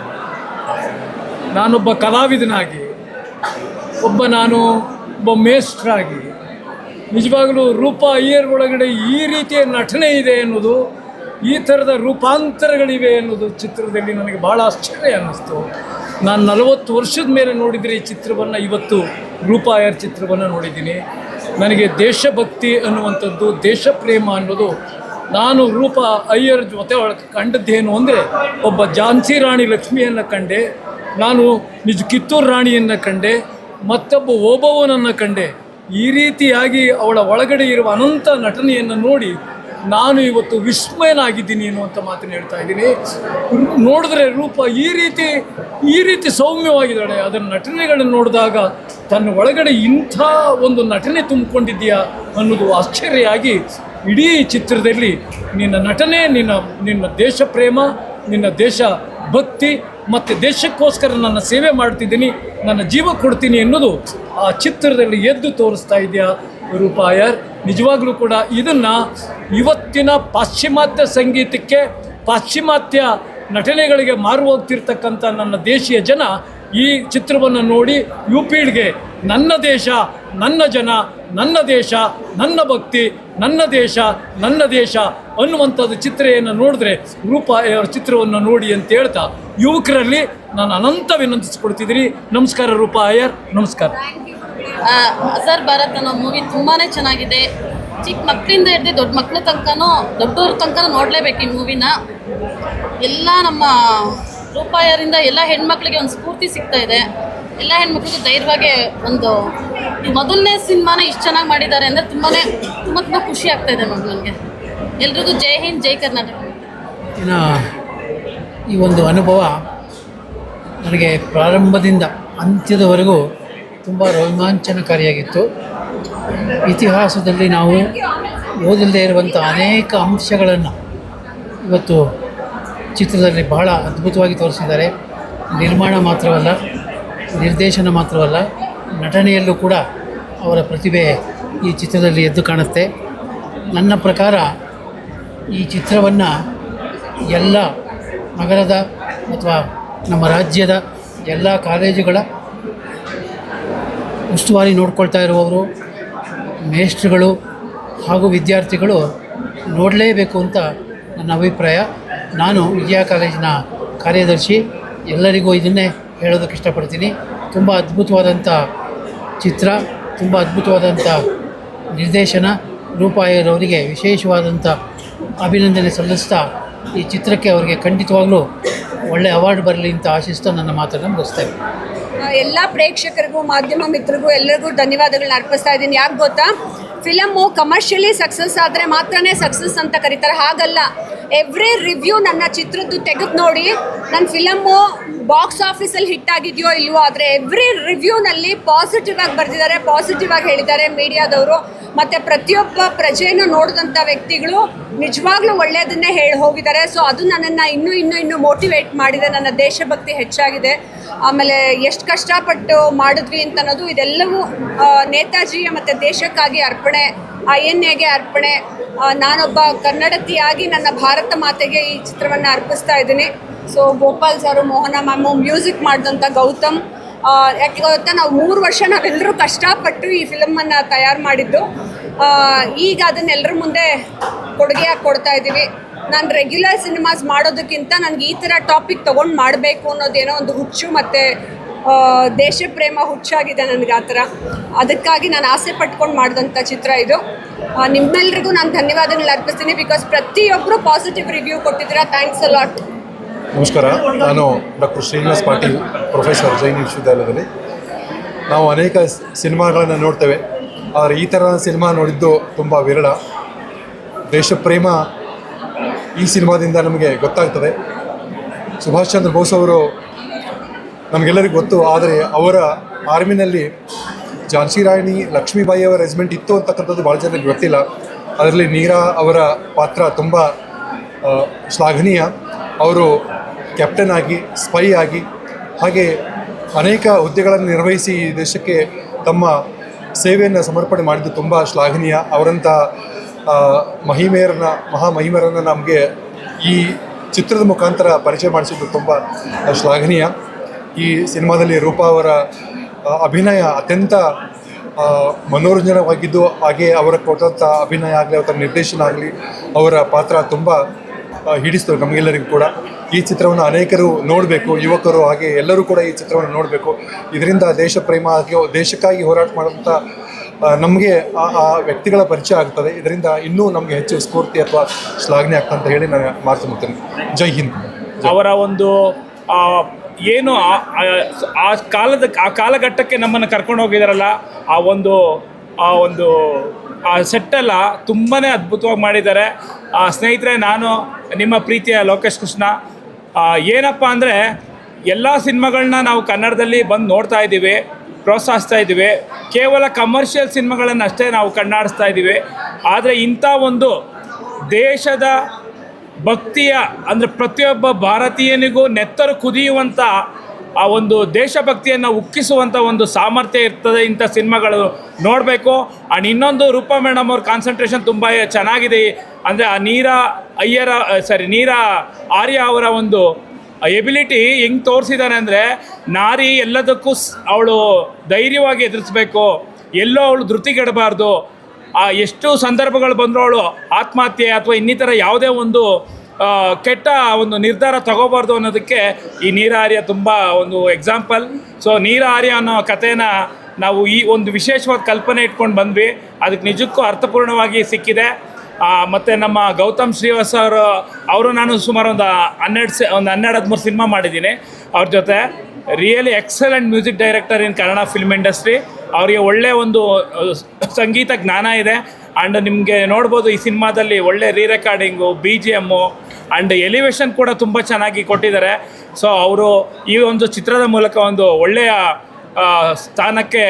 ನಾನೊಬ್ಬ ಕಲಾವಿದನಾಗಿ, ನಾನು ಒಬ್ಬ ಮೇಸ್ಟ್ರಾಗಿ, ನಿಜವಾಗಲೂ ರೂಪಾ ಅಯ್ಯರ್ ಒಳಗಡೆ ಈ ರೀತಿಯ ನಟನೆ ಇದೆ ಎನ್ನುವುದು, ಈ ಥರದ ರೂಪಾಂತರಗಳಿವೆ ಎನ್ನುವುದು ಚಿತ್ರದಲ್ಲಿ ನನಗೆ ಭಾಳ ಆಶ್ಚರ್ಯ ಅನ್ನಿಸ್ತು. ನಾನು 40 ವರ್ಷದ ಮೇಲೆ ನೋಡಿದರೆ ಈ ಚಿತ್ರವನ್ನು, ಇವತ್ತು ರೂಪಾ ಅಯ್ಯರ್ ಚಿತ್ರವನ್ನು ನೋಡಿದ್ದೀನಿ. ನನಗೆ ದೇಶಭಕ್ತಿ ಅನ್ನುವಂಥದ್ದು, ದೇಶ ಪ್ರೇಮ ಅನ್ನೋದು, ನಾನು ರೂಪಾ ಅಯ್ಯರ್ ಜೊತೆ ಒಳಗೆ ಕಂಡದ್ದೇನು ಅಂದರೆ, ಒಬ್ಬ ಝಾನ್ಸಿ ರಾಣಿ ಲಕ್ಷ್ಮಿಯನ್ನು ಕಂಡೆ, ನಾನು ಕಿತ್ತೂರು ರಾಣಿಯನ್ನು ಕಂಡೆ, ಮತ್ತೊಬ್ಬ ಓಬವ್ವನನ್ನು ಕಂಡೆ. ಈ ರೀತಿಯಾಗಿ ಅವಳ ಒಳಗಡೆ ಇರುವ ಅನಂತ ನಟನೆಯನ್ನು ನೋಡಿ ನಾನು ಇವತ್ತು ವಿಸ್ಮಯನಾಗಿದ್ದೀನಿ ಅನ್ನುವಂಥ ಮಾತನ್ನು ಹೇಳ್ತಾ ಇದ್ದೀನಿ. ನೋಡಿದ್ರೆ ರೂಪ ಈ ರೀತಿ ಸೌಮ್ಯವಾಗಿದ್ದಾಳೆ. ಅದರ ನಟನೆಗಳನ್ನು ನೋಡಿದಾಗ ತನ್ನ ಒಳಗಡೆ ಇಂಥ ಒಂದು ನಟನೆ ತುಂಬಿಕೊಂಡಿದೆಯಾ ಅನ್ನೋದು ಆಶ್ಚರ್ಯ ಆಗಿ, ಇಡೀ ಚಿತ್ರದಲ್ಲಿ ನಿನ್ನ ನಟನೆ, ನಿನ್ನ ದೇಶ ಪ್ರೇಮ, ನಿನ್ನ ದೇಶ ಭಕ್ತಿ ಮತ್ತು ದೇಶಕ್ಕೋಸ್ಕರ ನನ್ನ ಸೇವೆ ಮಾಡ್ತಿದ್ದೀನಿ, ನನ್ನ ಜೀವ ಕೊಡ್ತೀನಿ ಅನ್ನೋದು ಆ ಚಿತ್ರದಲ್ಲಿ ಎದ್ದು ತೋರಿಸ್ತಾ ಇದೆಯಾ ರೂಪಾ ಅಯ್ಯರ್. ನಿಜವಾಗ್ಲೂ ಕೂಡ ಇದನ್ನು ಇವತ್ತಿನ ಪಾಶ್ಚಿಮಾತ್ಯ ಸಂಗೀತಕ್ಕೆ, ಪಾಶ್ಚಿಮಾತ್ಯ ನಟನೆಗಳಿಗೆ ಮಾರು ಹೋಗ್ತಿರ್ತಕ್ಕಂಥ ನನ್ನ ದೇಶೀಯ ಜನ ಈ ಚಿತ್ರವನ್ನು ನೋಡಿ ಯುಪಿಗೆ ನನ್ನ ದೇಶ, ನನ್ನ ಜನ, ನನ್ನ ದೇಶ, ನನ್ನ ಭಕ್ತಿ, ನನ್ನ ದೇಶ, ನನ್ನ ದೇಶ ಅನ್ನುವಂಥದ್ದು ಚಿತ್ರೆಯನ್ನು ನೋಡಿದ್ರೆ ರೂಪಾ ಅಯ್ಯರ್ ಚಿತ್ರವನ್ನು ನೋಡಿ ಅಂತ ಹೇಳ್ತಾ ಯುವಕರಲ್ಲಿ ನಾನು ಅನಂತ ವಿನಂತಿಸ್ಕೊಳ್ತಿದ್ದೀನಿ. ನಮಸ್ಕಾರ ರೂಪಾ ಅಯ್ಯರ್, ನಮಸ್ಕಾರ. ಅಜರ್ ಭಾರತ್ ಅನ್ನೋ ಮೂವಿ ತುಂಬಾ ಚೆನ್ನಾಗಿದೆ. ಚಿಕ್ಕ ಮಕ್ಕಳಿಂದ ಹಿಡಿದು ದೊಡ್ಡ ಮಕ್ಕಳ ದೊಡ್ಡವ್ರ ತನಕ ನೋಡಲೇಬೇಕು ಈ ಮೂವಿನ. ಎಲ್ಲ ನಮ್ಮ ರೂಪಾ ಅಯ್ಯರಿಂದ ಎಲ್ಲ ಹೆಣ್ಮಕ್ಳಿಗೆ ಒಂದು ಸ್ಫೂರ್ತಿ ಸಿಗ್ತಾ ಇದೆ. ಎಲ್ಲ ಹೆಣ್ಮಕ್ಳಿಗೂ ಧೈರ್ಯವಾಗಿ ಒಂದು ಮೊದಲನೇ ಸಿನಿಮಾನ ಇಷ್ಟು ಚೆನ್ನಾಗಿ ಮಾಡಿದ್ದಾರೆ ಅಂದರೆ ತುಂಬ ಖುಷಿ ಆಗ್ತಾ ಇದೆ ನನಗೆ. ಎಲ್ರಿಗೂ ಜೈ ಹಿಂದ್, ಜೈ ಕರ್ನಾಟಕ. ಈ ಒಂದು ಅನುಭವ ನನಗೆ ಪ್ರಾರಂಭದಿಂದ ಅಂತ್ಯದವರೆಗೂ ತುಂಬ ರೋಮಾಂಚನಕಾರಿಯಾಗಿತ್ತು. ಇತಿಹಾಸದಲ್ಲಿ ನಾವು ಓದಲ್ಲದೆ ಇರುವಂಥ ಅನೇಕ ಅಂಶಗಳನ್ನು ಇವತ್ತು ಚಿತ್ರದಲ್ಲಿ ಬಹಳ ಅದ್ಭುತವಾಗಿ ತೋರಿಸಿದ್ದಾರೆ. ನಿರ್ಮಾಣ ಮಾತ್ರವಲ್ಲ, ನಿರ್ದೇಶನ ಮಾತ್ರವಲ್ಲ, ನಟನೆಯಲ್ಲೂ ಕೂಡ ಅವರ ಪ್ರತಿಭೆ ಈ ಚಿತ್ರದಲ್ಲಿ ಎದ್ದು ಕಾಣುತ್ತೆ. ನನ್ನ ಪ್ರಕಾರ ಈ ಚಿತ್ರವನ್ನು ಎಲ್ಲ ನಗರದ ಅಥವಾ ನಮ್ಮ ರಾಜ್ಯದ ಎಲ್ಲ ಕಾಲೇಜುಗಳ ಉಸ್ತುವಾರಿ ನೋಡ್ಕೊಳ್ತಾ ಇರುವವರು, ಮೇಷ್ಟ್ರುಗಳು ಹಾಗೂ ವಿದ್ಯಾರ್ಥಿಗಳು ನೋಡಲೇಬೇಕು ಅಂತ ನನ್ನ ಅಭಿಪ್ರಾಯ. ನಾನು ವಿಜಯ ಕಾಲೇಜಿನ ಕಾರ್ಯದರ್ಶಿ, ಎಲ್ಲರಿಗೂ ಇದನ್ನೇ ಹೇಳೋದಕ್ಕೆ ಇಷ್ಟಪಡ್ತೀನಿ. ತುಂಬ ಅದ್ಭುತವಾದಂಥ ಚಿತ್ರ, ತುಂಬ ಅದ್ಭುತವಾದಂಥ ನಿರ್ದೇಶನ. ರೂಪಾ ಅಯ್ಯರ್ ಅವರಿಗೆ ವಿಶೇಷವಾದಂಥ ಅಭಿನಂದನೆ ಸಲ್ಲಿಸ್ತಾ ಈ ಚಿತ್ರಕ್ಕೆ ಅವರಿಗೆ ಖಂಡಿತವಾಗಲೂ ಒಳ್ಳೆಯ ಅವಾರ್ಡ್ ಬರಲಿ ಅಂತ ಆಶಿಸ್ತಾ ನನ್ನ ಮಾತನ್ನು ಮುಗಿಸ್ತೇವೆ. ಎಲ್ಲ ಪ್ರೇಕ್ಷಕರಿಗೂ, ಮಾಧ್ಯಮ ಮಿತ್ರರಿಗೂ ಎಲ್ಲರಿಗೂ ಧನ್ಯವಾದಗಳನ್ನ ಅರ್ಪಿಸ್ತಾ ಇದ್ದೀನಿ. ಯಾಕೆ ಗೊತ್ತಾ, ಫಿಲಮ್ಮು ಕಮರ್ಷಿಯಲಿ ಸಕ್ಸಸ್ ಆದರೆ ಮಾತ್ರನೇ ಸಕ್ಸಸ್ ಅಂತ ಕರೀತಾರೆ. ಹಾಗಲ್ಲ, ಎವ್ರಿ ರಿವ್ಯೂ ನನ್ನ ಚಿತ್ರದ್ದು ತೆಗೆದು ನೋಡಿ ನನ್ನ ಫಿಲಮ್ಮು ಬಾಕ್ಸ್ ಆಫೀಸಲ್ಲಿ ಹಿಟ್ ಆಗಿದೆಯೋ ಇಲ್ವೋ, ಆದರೆ ಎವ್ರಿ ರಿವ್ಯೂನಲ್ಲಿ ಪಾಸಿಟಿವ್ ಆಗಿ ಬರೆದಿದ್ದಾರೆ, ಪಾಸಿಟಿವ್ ಆಗಿ ಹೇಳಿದ್ದಾರೆ ಮೀಡಿಯಾದವರು. ಮತ್ತು ಪ್ರತಿಯೊಬ್ಬ ಪ್ರಜೆಯನ್ನು ನೋಡಿದಂಥ ವ್ಯಕ್ತಿಗಳು ನಿಜವಾಗ್ಲೂ ಒಳ್ಳೆಯದನ್ನೇ ಹೇಳಿ ಹೋಗಿದ್ದಾರೆ. ಸೊ ಅದು ನನ್ನನ್ನು ಇನ್ನೂ ಮೋಟಿವೇಟ್ ಮಾಡಿದೆ. ನನ್ನ ದೇಶಭಕ್ತಿ ಹೆಚ್ಚಾಗಿದೆ. ಆಮೇಲೆ ಎಷ್ಟು ಕಷ್ಟಪಟ್ಟು ಮಾಡಿದ್ವಿ ಅಂತ ಅನ್ನೋದು ಇದೆಲ್ಲವೂ ನೇತಾಜಿಯ ಮತ್ತು ದೇಶಕ್ಕಾಗಿ ಅರ್ಪಣೆ, INAಗೆ ಅರ್ಪಣೆ. ನಾನೊಬ್ಬ ಕನ್ನಡತಿಯಾಗಿ ನನ್ನ ಭಾರತ ಮಾತೆಗೆ ಈ ಚಿತ್ರವನ್ನು ಅರ್ಪಿಸ್ತಾ ಇದ್ದೀನಿ. ಸೊ ಗೋಪಾಲ್ ಸರು, ಮೋಹನ ಮ್ಯಾಮು, ಮ್ಯೂಸಿಕ್ ಮಾಡಿದಂಥ ಗೌತಮ್, ಯಾಕೆ ಗೊತ್ತಾ, ನಾವು 3 ವರ್ಷ ನಾವೆಲ್ಲರೂ ಕಷ್ಟಪಟ್ಟು ಈ ಫಿಲಮನ್ನು ತಯಾರು ಮಾಡಿದ್ದು. ಈಗ ಅದನ್ನೆಲ್ಲರ ಮುಂದೆ ಕೊಡುಗೆಯಾಗಿ ಕೊಡ್ತಾ ಇದ್ದೀವಿ. ನಾನು ರೆಗ್ಯುಲರ್ ಸಿನಿಮಾಸ್ ಮಾಡೋದಕ್ಕಿಂತ ನನಗೆ ಈ ಥರ ಟಾಪಿಕ್ ತೊಗೊಂಡು ಮಾಡಬೇಕು ಅನ್ನೋದೇನೋ ಒಂದು ಹುಚ್ಚು ಮತ್ತು ದೇಶ ಪ್ರೇಮ ಹುಚ್ಚಾಗಿದೆ ನನಗೆ. ಆ ಥರ ಅದಕ್ಕಾಗಿ ನಾನು ಆಸೆ ಪಟ್ಕೊಂಡು ಮಾಡಿದಂಥ ಚಿತ್ರ ಇದು. ನಿಮ್ಮೆಲ್ಲರಿಗೂ ನಾನು ಧನ್ಯವಾದಗಳು ಅರ್ಪಿಸ್ತೀನಿ. ಬಿಕಾಸ್ ಪ್ರತಿಯೊಬ್ಬರು ಪಾಸಿಟಿವ್ ರಿವ್ಯೂ ಕೊಟ್ಟಿದ್ದೀರಾ. Thanks a lot. ನಮಸ್ಕಾರ, ನಾನು ಡಾಕ್ಟರ್ ಶ್ರೀನಿವಾಸ್ ಪಾಟೀಲ್, ಪ್ರೊಫೆಸರ್ ಜೈನ್ ವಿಶ್ವವಿದ್ಯಾಲಯದಲ್ಲಿ. ನಾವು ಅನೇಕ ಸಿನಿಮಾಗಳನ್ನು ನೋಡ್ತೇವೆ, ಆದರೆ ಈ ಥರ ಸಿನಿಮಾ ನೋಡಿದ್ದು ತುಂಬ ವಿರಳ. ದೇಶಪ್ರೇಮ ಈ ಸಿನಿಮಾದಿಂದ ನಮಗೆ ಗೊತ್ತಾಗ್ತದೆ. ಸುಭಾಷ್ ಚಂದ್ರ ಬೋಸ್ ಅವರು ನಮಗೆಲ್ಲರಿಗೂ ಗೊತ್ತು, ಆದರೆ ಅವರ ಆರ್ಮಿನಲ್ಲಿ ಝಾನ್ಸಿ ರಾಣಿ ಲಕ್ಷ್ಮೀಬಾಯಿ ಅವರ ರೆಜಿಮೆಂಟ್ ಇತ್ತು ಅಂತಕ್ಕಂಥದ್ದು ಭಾಳ ಜನರಿಗೆ ಗೊತ್ತಿಲ್ಲ. ಅದರಲ್ಲಿ ನೀರಾ ಅವರ ಪಾತ್ರ ತುಂಬ ಶ್ಲಾಘನೀಯ. ಅವರು ಕ್ಯಾಪ್ಟನ್ ಆಗಿ, ಸ್ಪೈ ಆಗಿ, ಹಾಗೆ ಅನೇಕ ಹುದ್ದೆಗಳನ್ನು ನಿರ್ವಹಿಸಿ ಈ ದೇಶಕ್ಕೆ ತಮ್ಮ ಸೇವೆಯನ್ನು ಸಮರ್ಪಣೆ ಮಾಡಿದ್ದು ತುಂಬ ಶ್ಲಾಘನೀಯ. ಅವರಂಥ ಮಹಾಮಹಿಮೆಯರನ್ನು ನಮಗೆ ಈ ಚಿತ್ರದ ಮುಖಾಂತರ ಪರಿಚಯ ಮಾಡಿಸಿದ್ದು ತುಂಬ ಶ್ಲಾಘನೀಯ. ಈ ಸಿನಿಮಾದಲ್ಲಿ ರೂಪಾ ಅವರ ಅಭಿನಯ ಅತ್ಯಂತ ಮನೋರಂಜನವಾಗಿದ್ದು, ಹಾಗೆ ಅವರ ಕೊಟ್ಟಂಥ ಅಭಿನಯ ಆಗಲಿ, ಅವರ ನಿರ್ದೇಶನ ಆಗಲಿ, ಅವರ ಪಾತ್ರ ತುಂಬ ಹಿಡಿಸ್ತವೆ ನಮಗೆಲ್ಲರಿಗೂ ಕೂಡ. ಈ ಚಿತ್ರವನ್ನು ಅನೇಕರು ನೋಡಬೇಕು, ಯುವಕರು ಹಾಗೆ ಎಲ್ಲರೂ ಕೂಡ ಈ ಚಿತ್ರವನ್ನು ನೋಡಬೇಕು. ಇದರಿಂದ ದೇಶ ಪ್ರೇಮ ಹಾಗೆ ದೇಶಕ್ಕಾಗಿ ಹೋರಾಟ ಮಾಡುವಂಥ ನಮಗೆ ಆ ವ್ಯಕ್ತಿಗಳ ಪರಿಚಯ ಆಗ್ತದೆ. ಇದರಿಂದ ಇನ್ನೂ ನಮಗೆ ಹೆಚ್ಚು ಸ್ಫೂರ್ತಿ ಅಥವಾ ಶ್ಲಾಘನೆ ಆಗ್ತಂತ ಹೇಳಿ ನಾನು ಮಾತು ಮುಗ್ತೇನೆ. ಜೈ ಹಿಂದ್. ಅವರ ಒಂದು ಏನು ಆ ಕಾಲಘಟ್ಟಕ್ಕೆ ನಮ್ಮನ್ನು ಕರ್ಕೊಂಡು ಹೋಗಿದಾರಲ್ಲ, ಆ ಒಂದು ಸೆಟ್ಟೆಲ್ಲ ತುಂಬಾ ಅದ್ಭುತವಾಗಿ ಮಾಡಿದ್ದಾರೆ. ಸ್ನೇಹಿತರೆ, ನಾನು ನಿಮ್ಮ ಪ್ರೀತಿಯ ಲೋಕೇಶ್ ಕೃಷ್ಣ. ಏನಪ್ಪ ಅಂದರೆ, ಎಲ್ಲ ಸಿನಿಮಾಗಳನ್ನ ನಾವು ಕನ್ನಡದಲ್ಲಿ ಬಂದು ನೋಡ್ತಾ ಇದ್ದೀವಿ, ಪ್ರೋತ್ಸಾಹಿಸ್ತಾ ಇದ್ದೀವಿ. ಕೇವಲ ಕಮರ್ಷಿಯಲ್ ಸಿನಿಮಾಗಳನ್ನು ಅಷ್ಟೇ ನಾವು ಕಣ್ಣಾಡಿಸ್ತಾ ಇದ್ದೀವಿ. ಆದರೆ ಇಂಥ ಒಂದು ದೇಶದ ಭಕ್ತಿಯ, ಅಂದರೆ ಪ್ರತಿಯೊಬ್ಬ ಭಾರತೀಯನಿಗೂ ನೆತ್ತರು ಕುದಿಯುವಂಥ ಆ ಒಂದು ದೇಶಭಕ್ತಿಯನ್ನು ಉಕ್ಕಿಸುವಂಥ ಒಂದು ಸಾಮರ್ಥ್ಯ ಇರ್ತದೆ ಇಂಥ ಸಿನಿಮಾಗಳು ನೋಡಬೇಕು. ಆ್ಯಂಡ್ ಇನ್ನೊಂದು, ರೂಪಾ ಮೇಡಮ್ ಅವ್ರ ಕಾನ್ಸಂಟ್ರೇಷನ್ ತುಂಬ ಚೆನ್ನಾಗಿದೆ. ಅಂದರೆ ಆ ನೀರಾ ಆರ್ಯ ಅವರ ಒಂದು ಎಬಿಲಿಟಿ ಹೆಂಗೆ ತೋರಿಸಿದ್ದಾನೆ ಅಂದರೆ, ನಾರಿ ಎಲ್ಲದಕ್ಕೂ ಅವಳು ಧೈರ್ಯವಾಗಿ ಎದುರಿಸ್ಬೇಕು, ಎಲ್ಲೋ ಅವಳು ಧೃತಿಗೆಡಬಾರ್ದು. ಎಷ್ಟು ಸಂದರ್ಭಗಳು ಬಂದರೂ ಅವಳು ಆತ್ಮಹತ್ಯೆ ಅಥವಾ ಇನ್ನಿತರ ಯಾವುದೇ ಒಂದು ಕೆಟ್ಟ ಒಂದು ನಿರ್ಧಾರ ತಗೋಬಾರ್ದು ಅನ್ನೋದಕ್ಕೆ ಈ ನೀರಾ ಆರ್ಯ ತುಂಬ ಒಂದು ಎಕ್ಸಾಂಪಲ್. ಸೊ ನೀರಾ ಆರ್ಯ ಅನ್ನೋ ಕಥೆನ ನಾವು ಈ ಒಂದು ವಿಶೇಷವಾದ ಕಲ್ಪನೆ ಇಟ್ಕೊಂಡು ಬಂದ್ವಿ. ಅದಕ್ಕೆ ನಿಜಕ್ಕೂ ಅರ್ಥಪೂರ್ಣವಾಗಿ ಸಿಕ್ಕಿದೆ. ಮತ್ತು ನಮ್ಮ ಗೌತಮ್ ಶ್ರೀವಾಸ್ ಅವರು ನಾನು ಸುಮಾರು ಒಂದು 12-13 ಸಿನಿಮಾ ಮಾಡಿದ್ದೀನಿ ಅವ್ರ ಜೊತೆ. ರಿಯಲಿ ಎಕ್ಸಲೆಂಟ್ ಮ್ಯೂಸಿಕ್ ಡೈರೆಕ್ಟರ್ ಇನ್ ಕನ್ನಡ ಫಿಲ್ಮ್ ಇಂಡಸ್ಟ್ರಿ. ಅವರಿಗೆ ಒಳ್ಳೆಯ ಒಂದು ಸಂಗೀತ ಜ್ಞಾನ ಇದೆ. ಆ್ಯಂಡ್ ನಿಮಗೆ ನೋಡ್ಬೋದು, ಈ ಸಿನಿಮಾದಲ್ಲಿ ಒಳ್ಳೆ ರೆಕಾರ್ಡಿಂಗು, BGM ಆ್ಯಂಡ್ ಎಲಿವೇಶನ್ ಕೂಡ ತುಂಬ ಚೆನ್ನಾಗಿ ಕೊಟ್ಟಿದ್ದಾರೆ. ಸೊ ಅವರು ಈ ಒಂದು ಚಿತ್ರದ ಮೂಲಕ ಒಂದು ಒಳ್ಳೆಯ ಸ್ಥಾನಕ್ಕೆ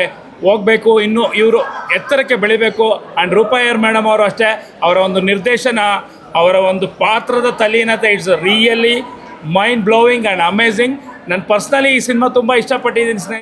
ಹೋಗಬೇಕು, ಇನ್ನೂ ಇವರು ಎತ್ತರಕ್ಕೆ ಬೆಳಿಬೇಕು. ಆ್ಯಂಡ್ ರೂಪಾಯರ್ ಮೇಡಮ್ ಅವರು ಅಷ್ಟೇ, ಅವರ ಒಂದು ನಿರ್ದೇಶನ, ಅವರ ಒಂದು ಪಾತ್ರದ ತಲೀನತೆ, it's really mind blowing and amazing. ನಾನು ಪರ್ಸ್ನಲಿ ಈ ಸಿನಿಮಾ ತುಂಬ ಇಷ್ಟಪಟ್ಟಿದ್ದೀನಿ ಸ್ನೇಹಿತರೆ.